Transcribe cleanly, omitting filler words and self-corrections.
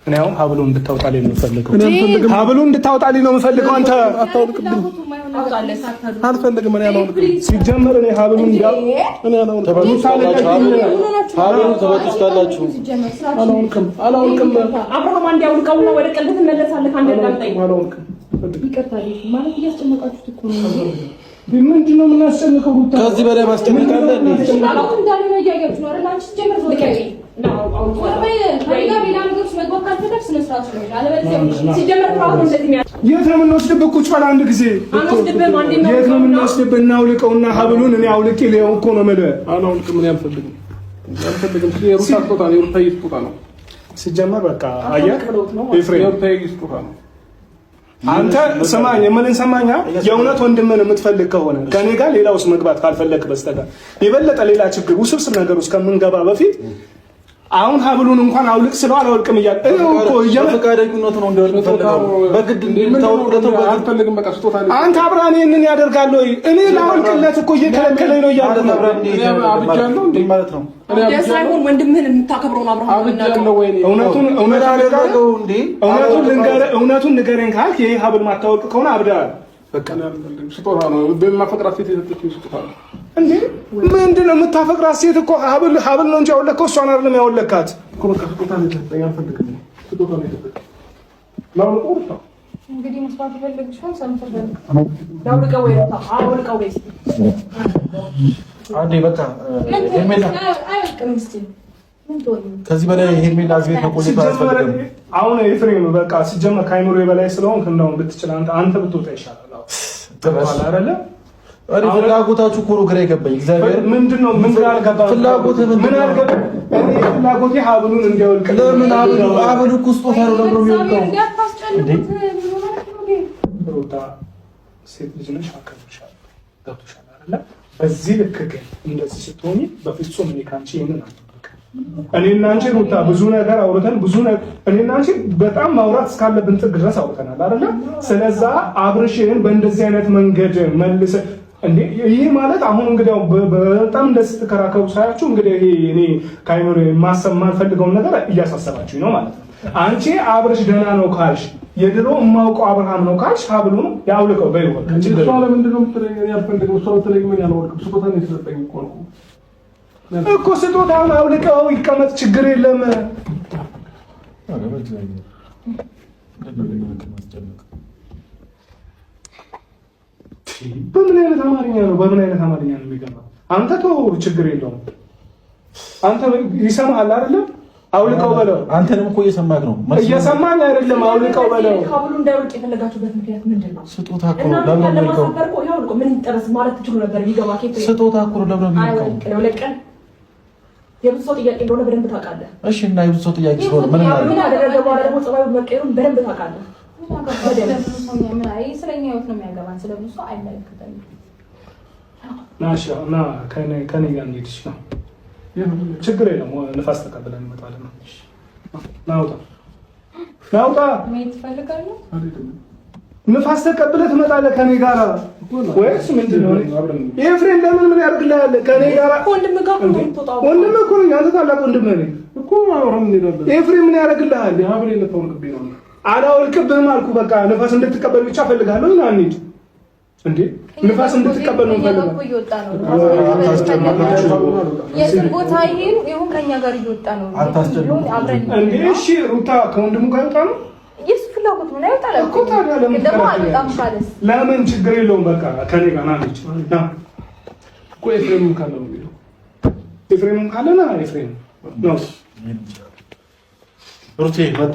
እኔ አሁን ሀብሉን እንድታወጣልኝ ነው የምፈልገው። ሀብሉን እንድታወጣልኝ ነው የምፈልገው። አንተ አታውቅብኝ። አልፈልግም። እኔ አላውቅም። ሲጀመር እኔ ሀብሉን እኔ አላውቅም። ሀብሉን ተበጥስታላችሁ። አላውቅም። አብርሃም አንዴ አውልቀው ነው ወደ ቀልብ ትመለሳለህ። አንዴ አዳምጠኝ። አላውቅም። ይቅርታ ማለት እያስጨነቃችሁት እኮ ነው። ምንድን ነው የምናስጨንቀው? ከዚህ በላይ ማስጨነቅ አለ እንዴ? አላውቅም። እንዳለ ነው እያያችሁ ነው አይደል? አንቺ ጀመር ነው ልቀቂ የት ነው የምንወስድብህ? ቁጭ በል አንድ ጊዜ የት ነው የምንወስድብህ? እናውልቀውና ሀብሉን እኔ አውልቄ ሊሆን እኮ ነው የምልህ። አላውልቅም። እኔ አልፈልግም። የሩታ ስጦታ ነው። የሩታ ስጦታ ነው ሲጀመር። በቃ አየህ ኤፍሬም፣ የሩታ ስጦታ ነው። አንተ ስማኝ፣ የምልን ሰማኛ። የእውነት ወንድምን የምትፈልግ ከሆነ ከኔ ጋር ሌላ ውስጥ መግባት ካልፈለክ በስተቀር የበለጠ ሌላ ችግር ውስብስብ ነገር ውስጥ ከምንገባ በፊት አሁን ሀብሉን እንኳን አውልቅ ስለው አላወልቅም እያለ እኮ ፈቃደኝነቱ ነው እንደወልቀው በግድ እንደምታወልቁለት አልፈልግም። በቃ ስጦታ ነው። አንተ አብራኔ እንን ያደርጋል ወይ? እኔ ላወልቅለት እኮ እየከለከለኝ ነው እያለ ነው። አብጃለሁ እንዴ ማለት ነው። ሳይሆን ወንድምህን የምታከብረውን አብርሃም አብጃለሁ ወይ? እውነቱን ንገረኝ ካልክ ይሄ ሀብል ማታወልቅ ከሆነ አብዳል። በቃ ስጦታ ነው። በማፈቅራት ሴት የሰጠችኝ ስጦታ ነው። እንዴ ምንድን ነው የምታፈቅራት ሴት እኮ ሀብል ነው እንጂ ያወለከው እሷን አይደለም ያወለካት እኮ። በቃ ስጦታ ነው የሰጠኝ። አልፈልግም። ስጦታ ነው የሰጠኝ። ላውልቀው እንግዲህ መስዋዕት ይፈልግሻል። ሰምተሻል? ላውልቀው ወይ ነው? አውልቀው ወይ አንዴ በቃ ሄርሜላ አይወልቅም። እስቲ ምን ትሆኚ? ከዚህ በላይ ሄርሜላ እዚህ ቤት መቆየት አልፈልግም። አሁን ኤፍሬም በቃ ሲጀመር ከአይኑሮ በላይ ስለሆንክ እንደውም ብትችል አንተ ብትወጣ ይሻላል። ተባለ አይደለ? ፍላጎታችሁ እኮ ነው ግራ የገባኝ። እግዚአብሔር ምንድነው? ምን ግራ አልገባም። ፍላጎትህ ምን አልገባም። እኔ ፍላጎቴ ሀብሉን እንዲያወልቅ። ለምን ሀብሉ እኮ ስጦታ ነው ለምን የሚወልቀው? ሩታ ሴት ልጅ ነሽ፣ አከብርሻለሁ። ገብቶሻል አይደለ? በዚህ ልክ ግን እንደዚህ ስትሆኚ በፍጹም እኔ ካንቺ ይሄንን አልጠብቅም። እኔና አንቺ ሩታ ብዙ ነገር አውርተን እኔና አንቺ በጣም ማውራት እስካለብን ጥግ ድረስ አውርተናል አይደለ? ስለዛ አብርሽን በእንደዚህ አይነት መንገድ መልሰ እንዴ ይሄ ማለት አሁን እንግዲህ በጣም እንደዚህ ተከራከሩ ሳያችሁ እንግዲህ ይሄ እኔ ካይኖር ማሰማን ፈልገው ነገር እያሳሰባችሁኝ ነው ማለት ነው። አንቺ አብርሽ ደህና ነው ካልሽ የድሮ የማውቀው አብርሃም ነው ካልሽ ሀብሉን ያውልቀው በይው። በቃ እሷ ለምንድን ነው የምትለኝ? ያልፈልገው እሷ በተለይ ምን ያልወልቅም። ስጦታ ነው የተሰጠኝ እኮ ስጦታውን አውልቀው ይቀመጥ፣ ችግር የለም። በምን አይነት አማርኛ ነው የሚገባው? አንተ ተው፣ ችግር የለውም። አንተ ይሰማሃል አይደለም? አውልቀው በለው። አንተንም እኮ እየሰማህ ነው። እየሰማኝ አይደለም? አውልቀው በለው። ሀብሉ እንዳይወልቅ የፈለጋችሁበት ምክንያት ምንድን ነው? ስጦታ እኮ ነው። ለምን ነው ምን ይጠረስ ማለት ትችሉ ነበር። ይገባ ስጦታ እኮ ነው። ለምን ነው ለቀን የብዙ ሰው ጥያቄ እንደሆነ በደንብ ታውቃለህ። እሺ፣ እና የብዙ ሰው ጥያቄ ስለሆነ ምን አደረገ በኋላ ደግሞ ጸባዩ መቀየሩን በደንብ ታውቃለህ። ስለኛ ህይወት ነው የሚያገባን፣ ስለብዙ ሰው አይመለከተንም። ናሻ እና ከኔ ጋር እንሂድ ነው። ችግር የለም። ንፋስ ተቀብለን እንመጣለን። ናውጣ መሄድ ትፈልጋለህ? ንፋስ ተቀብለህ ትመጣለህ ከኔ ጋር ወይስ ምንድን ነው? ኤፍሬም ለምን ምን ያደርግልሃል? ከኔ ጋር ወንድምህ ጋር ነው የምትወጣው። ወንድምህ እኮ ነኝ። አንተ ታላቅ ወንድምህ ነኝ እኮ። አብረን እንሄዳለን። ኤፍሬም ምን ያደርግልሃል? ሀብሌ ልታወልቅብኝ ነው። አላወልቅብህም አልኩህ። በቃ ንፋስ እንድትቀበል ብቻ ፈልጋለሁ። ና እንሂድ። እንዴ ንፋስ እንድትቀበል ነው ፈልጋለሁ። የትም ቦታ ይሁን ከኛ ጋር እየወጣ ነው። እንዴ እሺ፣ ሩታ ከወንድሙ ጋር ይወጣ ነው የሱ ፍላጎት ነው። አይወጣ እኮ ታዲያ ለምን ችግር የለውም። በቃ ከኔ ጋር ና እንሂድ። ና እኮ ኤፍሬምም ካለ ነው የሚለው። ኤፍሬምም ካለ ና ኤፍሬም ነው። ሩቴ መጣ